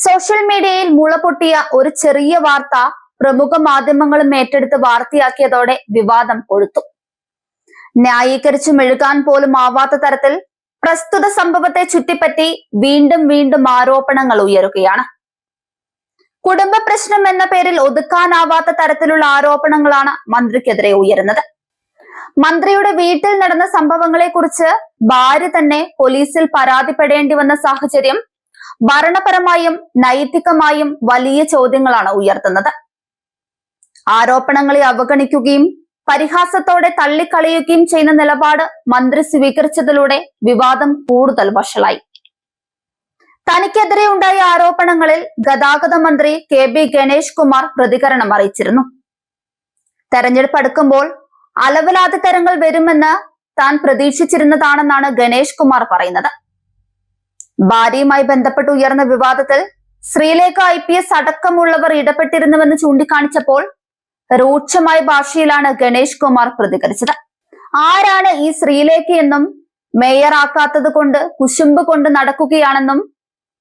Social മീഡിയയിൽ മുളപൊട്ടിയ ഒരു ചെറിയ വാർത്ത പ്രമുഖ മാധ്യമങ്ങളും ഏറ്റെടുത്ത് വാർത്തയാക്കിയതോടെ വിവാദം കൊഴുത്തു. ന്യായീകരിച്ചു മെഴുകാൻ പോലും ആവാത്ത തരത്തിൽ പ്രസ്തുത സംഭവത്തെ ചുറ്റിപ്പറ്റി വീണ്ടും വീണ്ടും ആരോപണങ്ങൾ ഉയരുകയാണ്. കുടുംബ പ്രശ്നം എന്ന പേരിൽ ഒതുക്കാനാവാത്ത തരത്തിലുള്ള ആരോപണങ്ങളാണ് മന്ത്രിക്കെതിരെ ഉയരുന്നത്. മന്ത്രിയുടെ വീട്ടിൽ നടന്ന സംഭവങ്ങളെ കുറിച്ച് ഭാര്യ തന്നെ പോലീസിൽ പരാതിപ്പെടേണ്ടി വന്ന സാഹചര്യം ഭരണപരമായും നൈതികമായും വലിയ ചോദ്യങ്ങളാണ് ഉയർത്തുന്നത്. ആരോപണങ്ങളെ അവഗണിക്കുകയും പരിഹാസത്തോടെ തള്ളിക്കളയുകയും ചെയ്യുന്ന നിലപാട് മന്ത്രി സ്വീകരിച്ചതിലൂടെ വിവാദം കൂടുതൽ വഷളായി. തനിക്കെതിരെ ഉണ്ടായ ആരോപണങ്ങളിൽ ഗതാഗത മന്ത്രി KB ഗണേഷ് കുമാർ പ്രതികരണം അറിയിച്ചിരുന്നു. തെരഞ്ഞെടുപ്പ് അടുക്കുമ്പോൾ അലവലാതി തരങ്ങൾ വരുമെന്ന് താൻ പ്രതീക്ഷിച്ചിരുന്നതാണെന്നാണ് ഗണേഷ് കുമാർ പറയുന്നത്. ഭാര്യയുമായി ബന്ധപ്പെട്ട് ഉയർന്ന വിവാദത്തിൽ ശ്രീലേഖ IPS അടക്കമുള്ളവർ ഇടപെട്ടിരുന്നുവെന്ന് ചൂണ്ടിക്കാണിച്ചപ്പോൾ രൂക്ഷമായ ഭാഷയിലാണ് ഗണേഷ് കുമാർ പ്രതികരിച്ചത്. ആരാണ് ഈ ശ്രീലേഖയെന്നും മേയറാക്കാത്തത് കൊണ്ട് കുശുമ്പ് കൊണ്ട് നടക്കുകയാണെന്നും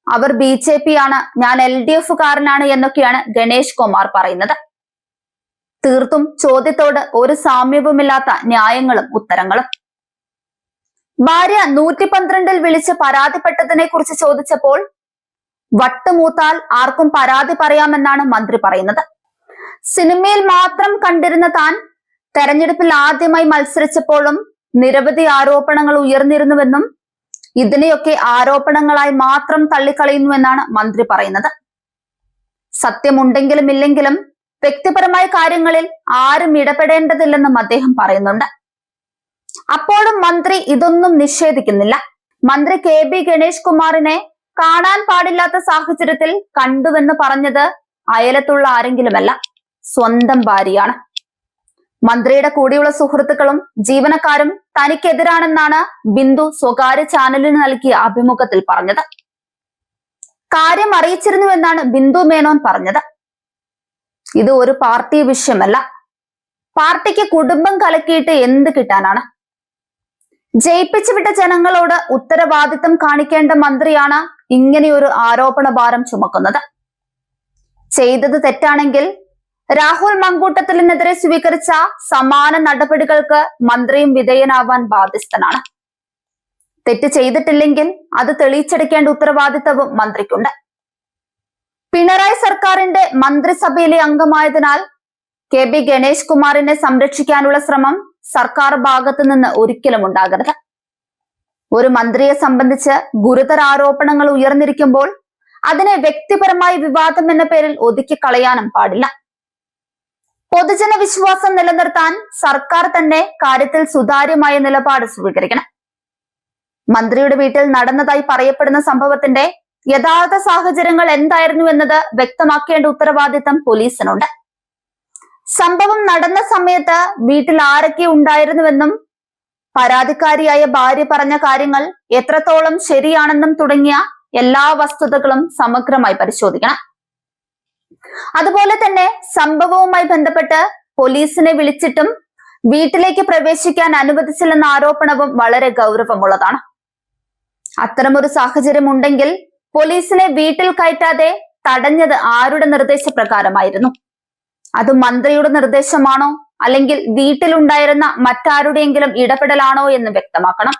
അവർ BJP ആണ്, ഞാൻ LDF കാരനാണ് എന്നൊക്കെയാണ് ഗണേഷ് കുമാർ പറയുന്നത്. തീർത്തും ചോദ്യത്തോട് ഒരു സാമ്യവുമില്ലാത്ത ന്യായങ്ങളും ഉത്തരങ്ങളും. ഭാര്യ 112-ൽ വിളിച്ച് പരാതിപ്പെട്ടതിനെ കുറിച്ച് ചോദിച്ചപ്പോൾ വട്ടുമൂത്താൽ ആർക്കും പരാതി പറയാമെന്നാണ് മന്ത്രി പറയുന്നത്. സിനിമയിൽ മാത്രം കണ്ടിരുന്ന താൻ തെരഞ്ഞെടുപ്പിൽ ആദ്യമായി മത്സരിച്ചപ്പോഴും നിരവധി ആരോപണങ്ങൾ ഉയർന്നിരുന്നുവെന്നും ഇതിനെയൊക്കെ ആരോപണങ്ങളായി മാത്രം തള്ളിക്കളയുന്നുവെന്നാണ് മന്ത്രി പറയുന്നത്. സത്യമുണ്ടെങ്കിലും ഇല്ലെങ്കിലും വ്യക്തിപരമായ കാര്യങ്ങളിൽ ആരും ഇടപെടേണ്ടതില്ലെന്നും അദ്ദേഹം പറയുന്നുണ്ട്. അപ്പോഴും മന്ത്രി ഇതൊന്നും നിഷേധിക്കുന്നില്ല. മന്ത്രി KB ഗണേഷ് കുമാറിനെ കാണാൻ പാടില്ലാത്ത സാഹചര്യത്തിൽ കണ്ടുവെന്ന് പറഞ്ഞത് അയലത്തുള്ള ആരെങ്കിലുമല്ല, സ്വന്തം ഭാര്യയാണ്. മന്ത്രിയുടെ കൂടെയുള്ള സുഹൃത്തുക്കളും ജീവനക്കാരും തനിക്കെതിരാണെന്നാണ് ബിന്ദു സ്വകാര്യ ചാനലിന് നൽകിയ അഭിമുഖത്തിൽ പറഞ്ഞത്. കാര്യം അറിയിച്ചിരുന്നുവെന്നാണ് ബിന്ദു മേനോൻ പറഞ്ഞത്. ഇത് ഒരു പാർട്ടി വിഷയമല്ല. പാർട്ടിക്ക് കുടുംബം കലക്കിയിട്ട് എന്ത് കിട്ടാനാണ്? ജയിപ്പിച്ചുവിട്ട ജനങ്ങളോട് ഉത്തരവാദിത്തം കാണിക്കേണ്ട മന്ത്രിയാണ് ഇങ്ങനെയൊരു ആരോപണ ഭാരം ചുമക്കുന്നത്. ചെയ്തത് തെറ്റാണെങ്കിൽ രാഹുൽ മങ്കൂട്ടത്തിലിനെതിരെ സ്വീകരിച്ച സമാന നടപടികൾക്ക് മന്ത്രിയും വിധേയനാവാൻ ബാധ്യസ്ഥനാണ്. തെറ്റ് ചെയ്തിട്ടില്ലെങ്കിൽ അത് തെളിയിച്ചെടുക്കേണ്ട ഉത്തരവാദിത്തവും മന്ത്രിക്കുണ്ട്. പിണറായി സർക്കാരിന്റെ മന്ത്രിസഭയിലെ അംഗമായതിനാൽ KB ഗണേഷ് കുമാറിനെ സംരക്ഷിക്കാനുള്ള ശ്രമം സർക്കാർ ഭാഗത്തു നിന്ന് ഒരിക്കലും ഉണ്ടാകരുത്. ഒരു മന്ത്രിയെ സംബന്ധിച്ച് ഗുരുതര ആരോപണങ്ങൾ ഉയർന്നിരിക്കുമ്പോൾ അതിനെ വ്യക്തിപരമായ വിവാദം എന്ന പേരിൽ ഒതുക്കി കളയാനും പാടില്ല. പൊതുജന വിശ്വാസം നിലനിർത്താൻ സർക്കാർ തന്നെ കാര്യത്തിൽ സുതാര്യമായ നിലപാട് സ്വീകരിക്കണം. മന്ത്രിയുടെ വീട്ടിൽ നടന്നതായി പറയപ്പെടുന്ന സംഭവത്തിന്റെ യഥാർത്ഥ സാഹചര്യങ്ങൾ എന്തായിരുന്നു എന്നത് വ്യക്തമാക്കേണ്ട ഉത്തരവാദിത്തം പോലീസിനുണ്ട്. സംഭവം നടന്ന സമയത്ത് വീട്ടിൽ ആരൊക്കെ ഉണ്ടായിരുന്നുവെന്നും പരാതിക്കാരിയായ ഭാര്യ പറഞ്ഞ കാര്യങ്ങൾ എത്രത്തോളം ശരിയാണെന്നും തുടങ്ങിയ എല്ലാ വസ്തുതകളും സമഗ്രമായി പരിശോധിക്കണം. അതുപോലെ തന്നെ സംഭവവുമായി ബന്ധപ്പെട്ട് പോലീസിനെ വിളിച്ചിട്ടും വീട്ടിലേക്ക് പ്രവേശിക്കാൻ അനുവദിച്ചില്ലെന്ന ആരോപണവും വളരെ ഗൗരവമുള്ളതാണ്. അത്തരമൊരു സാഹചര്യം ഉണ്ടെങ്കിൽ പോലീസിനെ വീട്ടിൽ കയറ്റാതെ തടഞ്ഞത് ആരുടെ നിർദ്ദേശപ്രകാരമായിരുന്നു? അത് മന്ത്രിയുടെ നിർദ്ദേശമാണോ അല്ലെങ്കിൽ വീട്ടിലുണ്ടായിരുന്ന മറ്റാരുടെയെങ്കിലും ഇടപെടലാണോ എന്ന് വ്യക്തമാക്കണം.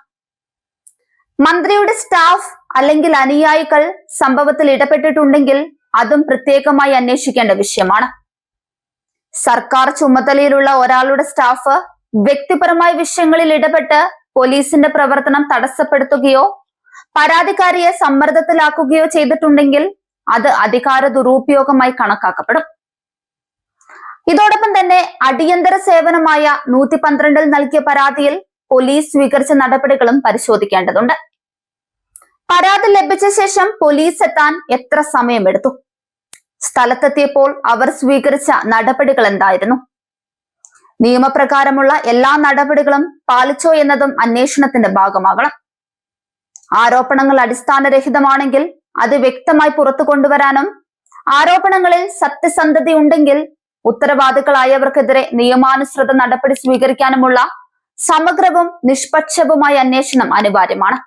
മന്ത്രിയുടെ സ്റ്റാഫ് അല്ലെങ്കിൽ അനുയായികൾ സംഭവത്തിൽ ഇടപെട്ടിട്ടുണ്ടെങ്കിൽ അതും പ്രത്യേകമായി അന്വേഷിക്കേണ്ട വിഷയമാണ്. സർക്കാർ ചുമതലയിലുള്ള ഒരാളുടെ സ്റ്റാഫ് വ്യക്തിപരമായ വിഷയങ്ങളിൽ ഇടപെട്ട് പോലീസിന്റെ പ്രവർത്തനം തടസ്സപ്പെടുത്തുകയോ പരാതിക്കാരിയെ സമ്മർദ്ദത്തിലാക്കുകയോ ചെയ്തിട്ടുണ്ടെങ്കിൽ അത് അധികാര ദുരുപയോഗമായി കണക്കാക്കപ്പെടും. ഇതോടൊപ്പം തന്നെ അടിയന്തര സേവനമായ 112-ൽ നൽകിയ പരാതിയിൽ പോലീസ് സ്വീകരിച്ച നടപടികളും പരിശോധിക്കേണ്ടതുണ്ട്. പരാതി ലഭിച്ച ശേഷം പോലീസ് എത്താൻ എത്ര സമയമെടുത്തു? സ്ഥലത്തെത്തിയപ്പോൾ അവർ സ്വീകരിച്ച നടപടികൾ എന്തായിരുന്നു? നിയമപ്രകാരമുള്ള എല്ലാ നടപടികളും പാലിച്ചോ എന്നതും അന്വേഷണത്തിന്റെ ഭാഗമാകണം. ആരോപണങ്ങൾ അടിസ്ഥാനരഹിതമാണെങ്കിൽ അത് വ്യക്തമായി പുറത്തു കൊണ്ടുവരാനും ആരോപണങ്ങളിൽ സത്യസന്ധത ഉണ്ടെങ്കിൽ ഉത്തരവാദികളായവർക്കെതിരെ നിയമാനുസൃത നടപടി സ്വീകരിക്കാനുമുള്ള സമഗ്രവും നിഷ്പക്ഷവുമായ അന്വേഷണം അനിവാര്യമാണ്.